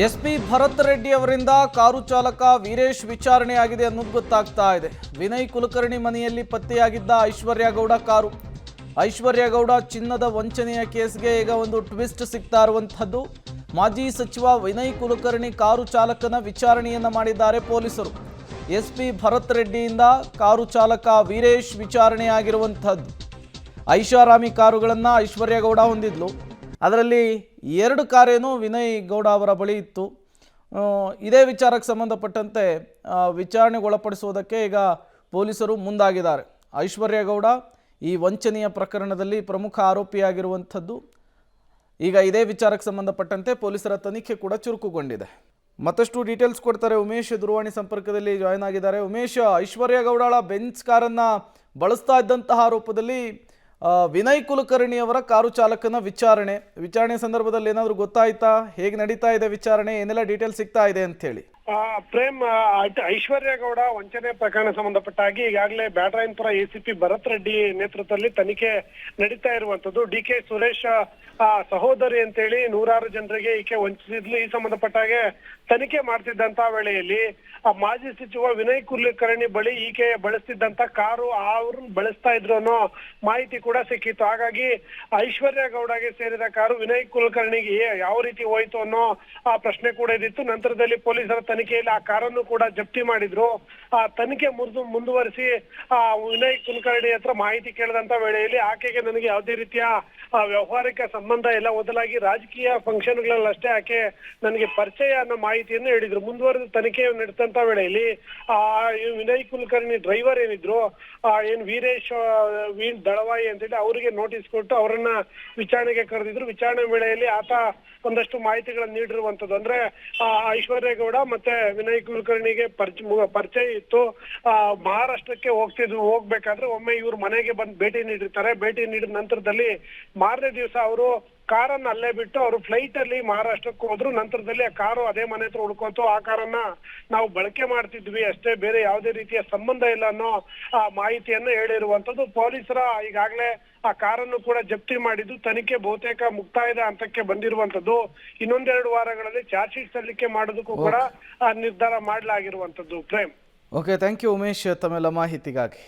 SP Bharat Reddy ಅವರಿಂದ car ಚಾಲಕ ವೀರೇಶ್ ವಿಚಾರಣೆಯಾಗಿದೆ ಅನ್ನೋದು ಗೊತ್ತಾಗ್ತಾ ಇದೆ. ವಿನಯ್ ಕುಲಕರ್ಣಿ ಮನೆಯಲ್ಲಿ ಪತ್ತೆಯಾಗಿದ್ದ ಐಶ್ವರ್ಯ ಗೌಡ ಕಾರು. ಐಶ್ವರ್ಯ ಗೌಡ ಚಿನ್ನದ ವಂಚನೆಯ ಕೇಸ್ಗೆ ಈಗ ಒಂದು ಟ್ವಿಸ್ಟ್ ಸಿಗ್ತಾ ಇರುವಂಥದ್ದು. ಮಾಜಿ ಸಚಿವ ವಿನಯ್ ಕುಲಕರ್ಣಿ ಕಾರು ಚಾಲಕನ ವಿಚಾರಣೆಯನ್ನ ಮಾಡಿದ್ದಾರೆ ಪೊಲೀಸರು. ಎಸ್ಪಿ ಭರತ್ ರೆಡ್ಡಿಯಿಂದ ಕಾರು ಚಾಲಕ ವೀರೇಶ್ ವಿಚಾರಣೆಯಾಗಿರುವಂಥದ್ದು. ಐಷಾರಾಮಿ ಕಾರುಗಳನ್ನು ಐಶ್ವರ್ಯ ಗೌಡ ಹೊಂದಿದ್ಲು. ಅದರಲ್ಲಿ 2 ಕಾರೇನು ವಿನಯ್ ಗೌಡ ಅವರ ಬಳಿ ಇತ್ತು. ಇದೇ ವಿಚಾರಕ್ಕೆ ಸಂಬಂಧಪಟ್ಟಂತೆ ವಿಚಾರಣೆಗೊಳಪಡಿಸುವುದಕ್ಕೆ ಈಗ ಪೊಲೀಸರು ಮುಂದಾಗಿದ್ದಾರೆ. ಐಶ್ವರ್ಯ ಗೌಡ ಈ ವಂಚನೆಯ ಪ್ರಕರಣದಲ್ಲಿ ಪ್ರಮುಖ ಆರೋಪಿಯಾಗಿರುವಂಥದ್ದು. ಈಗ ಇದೇ ವಿಚಾರಕ್ಕೆ ಸಂಬಂಧಪಟ್ಟಂತೆ ಪೊಲೀಸರ ತನಿಖೆ ಕೂಡ ಚುರುಕುಗೊಂಡಿದೆ. ಮತ್ತಷ್ಟು ಡೀಟೇಲ್ಸ್ ಕೊಡ್ತಾರೆ ಉಮೇಶ್, ದೂರವಾಣಿ ಸಂಪರ್ಕದಲ್ಲಿ ಜಾಯ್ನ್ ಆಗಿದ್ದಾರೆ. ಉಮೇಶ್, ಐಶ್ವರ್ಯ ಗೌಡಳ ಬೆಂಚ್ ಕಾರನ್ನು ಬಳಸ್ತಾ ಇದ್ದಂತಹ ಆರೋಪದಲ್ಲಿ ವಿನಯ್ ಕುಲಕರ್ಣಿ ಅವರ ಕಾರು ಚಾಲಕನ ವಿಚಾರಣೆ ಸಂದರ್ಭದಲ್ಲಿ ಏನಾದರೂ ಗೊತ್ತಾಯ್ತಾ? ಹೇಗೆ ನಡೀತಾ ಇದೆ ವಿಚಾರಣೆ, ಏನೆಲ್ಲ ಡೀಟೇಲ್ಸ್ ಸಿಗ್ತಾ ಇದೆ ಅಂತ ಹೇಳಿ? ಪ್ರೇಮ್, ಐಶ್ವರ್ಯ ಗೌಡ ವಂಚನೆ ಪ್ರಕರಣ ಸಂಬಂಧಪಟ್ಟ ಹಾಗೆ ಈಗಾಗಲೇ ಬ್ಯಾಟರಾಯನಪುರ ಎಸಿಪಿ ಭರತ್ ರೆಡ್ಡಿ ನೇತೃತ್ವದಲ್ಲಿ ತನಿಖೆ ನಡೀತಾ ಇರುವಂತದ್ದು. ಡಿ.ಕೆ. ಸುರೇಶ್ ಸಹೋದರಿ ಅಂತೇಳಿ 100 ಜನರಿಗೆ ಈಕೆ ವಂಚಿಸಿದ್ಲು. ಈ ಸಂಬಂಧಪಟ್ಟ ಹಾಗೆ ತನಿಖೆ ಮಾಡ್ತಿದ್ದಂತ ವೇಳೆಯಲ್ಲಿ ಮಾಜಿ ಸಚಿವ ವಿನಯ್ ಕುಲಕರ್ಣಿ ಬಳಿ ಈಕೆ ಬಳಸ್ತಿದ್ದಂತ ಕಾರು ಅವ್ರನ್ನ ಬಳಸ್ತಾ ಇದ್ರು ಅನ್ನೋ ಮಾಹಿತಿ ಕೂಡ ಸಿಕ್ಕಿತ್ತು. ಹಾಗಾಗಿ ಐಶ್ವರ್ಯ ಗೌಡಗೆ ಸೇರಿದ ಕಾರು ವಿನಯ್ ಕುಲಕರ್ಣಿಗೆ ಯಾವ ರೀತಿ ಹೋಯ್ತು ಅನ್ನೋ ಪ್ರಶ್ನೆ ಕೂಡ ಇದ್ದಿತ್ತು. ನಂತರದಲ್ಲಿ ಪೊಲೀಸರ ತನಿಖೆಯಲ್ಲಿ ಆ ಕಾರನ್ನು ಕೂಡ ಜಪ್ತಿ ಮಾಡಿದ್ರು. ಆ ತನಿಖೆ ಮುಂದುವರಿಸಿ ವಿನಯ್ ಕುಲಕರ್ಣಿ ಹತ್ರ ಮಾಹಿತಿ ಕೇಳಿದಂತ ವೇಳೆಯಲ್ಲಿ ಆಕೆಗೆ ನನಗೆ ಯಾವುದೇ ರೀತಿಯ ವ್ಯವಹಾರಿಕ ಸಂಬಂಧ ಎಲ್ಲ ಬದಲಾಗಿ ರಾಜಕೀಯ ಫಂಕ್ಷನ್ಗಳಲ್ಲಷ್ಟೇ ಆಕೆ ನನಗೆ ಪರಿಚಯ ಅನ್ನೋ ಮಾಹಿತಿಯನ್ನು ಹೇಳಿದ್ರು. ಮುಂದುವರೆದ ತನಿಖೆ ನಡೆದಂತ ವೇಳೆಯಲ್ಲಿ ವಿನಯ್ ಕುಲಕರ್ಣಿ ಡ್ರೈವರ್ ಏನಿದ್ರು ಏನ್ ವೀರೇಶ್ ದಳವಾಯಿ ಅಂತೇಳಿ ಅವರಿಗೆ ನೋಟಿಸ್ ಕೊಟ್ಟು ಅವರನ್ನ ವಿಚಾರಣೆಗೆ ಕರೆದಿದ್ರು. ವಿಚಾರಣೆ ವೇಳೆಯಲ್ಲಿ ಆತ ಒಂದಷ್ಟು ಮಾಹಿತಿಗಳನ್ನು ನೀಡಿರುವಂತದ್ದು. ಅಂದ್ರೆ ಐಶ್ವರ್ಯ ಗೌಡ ಮತ್ತೆ ವಿನಯ್ ಕುಲಕರ್ಣಿಗೆ ಪರಿಚಯ ಇತ್ತು. ಮಹಾರಾಷ್ಟ್ರಕ್ಕೆ ಹೋಗ್ಬೇಕಾದ್ರೆ ಒಮ್ಮೆ ಇವ್ರ ಮನೆಗೆ ಬಂದು ಭೇಟಿ ನೀಡಿರ್ತಾರೆ. ಭೇಟಿ ನೀಡಿದ ನಂತರದಲ್ಲಿ ಮಾರನೇ ದಿವಸ ಅವರು ಕಾರನ್ನ ಅಲ್ಲೇ ಬಿಟ್ಟು ಅವರು ಫ್ಲೈಟ್ ಅಲ್ಲಿ ಮಹಾರಾಷ್ಟ್ರಕ್ಕೆ ಹೋದ್ರು. ನಂತರದಲ್ಲಿ ಆ ಕಾರು ಅದೇ ಮನೆ ಹತ್ರ ಉಳ್ಕೋತು. ಆ ಕಾರನ್ನ ನಾವು ಬಳಕೆ ಮಾಡ್ತಿದ್ವಿ ಅಷ್ಟೇ, ಬೇರೆ ಯಾವುದೇ ರೀತಿಯ ಸಂಬಂಧ ಇಲ್ಲ ಅನ್ನೋ ಮಾಹಿತಿಯನ್ನ ಹೇಳಿರುವಂತದ್ದು. ಪೊಲೀಸರ ಈಗಾಗಲೇ ಆ ಕಾರನ್ನು ಕೂಡ ಜಪ್ತಿ ಮಾಡಿದ್ದು. ತನಿಖೆ ಬಹುತೇಕ ಮುಕ್ತಾಯದ ಹಂತಕ್ಕೆ ಬಂದಿರುವಂತದ್ದು. 1-2 ವಾರಗಳಲ್ಲಿ ಚಾರ್ಜ್ ಶೀಟ್ ಸಲ್ಲಿಕೆ ಮಾಡೋದಕ್ಕೂ ಕೂಡ ನಿರ್ಧಾರ ಮಾಡಲಾಗಿರುವಂತದ್ದು. Prem, okay, thank you Umesh ತಮ್ಮೆಲ್ಲ ಮಾಹಿತಿಗಾಗಿ.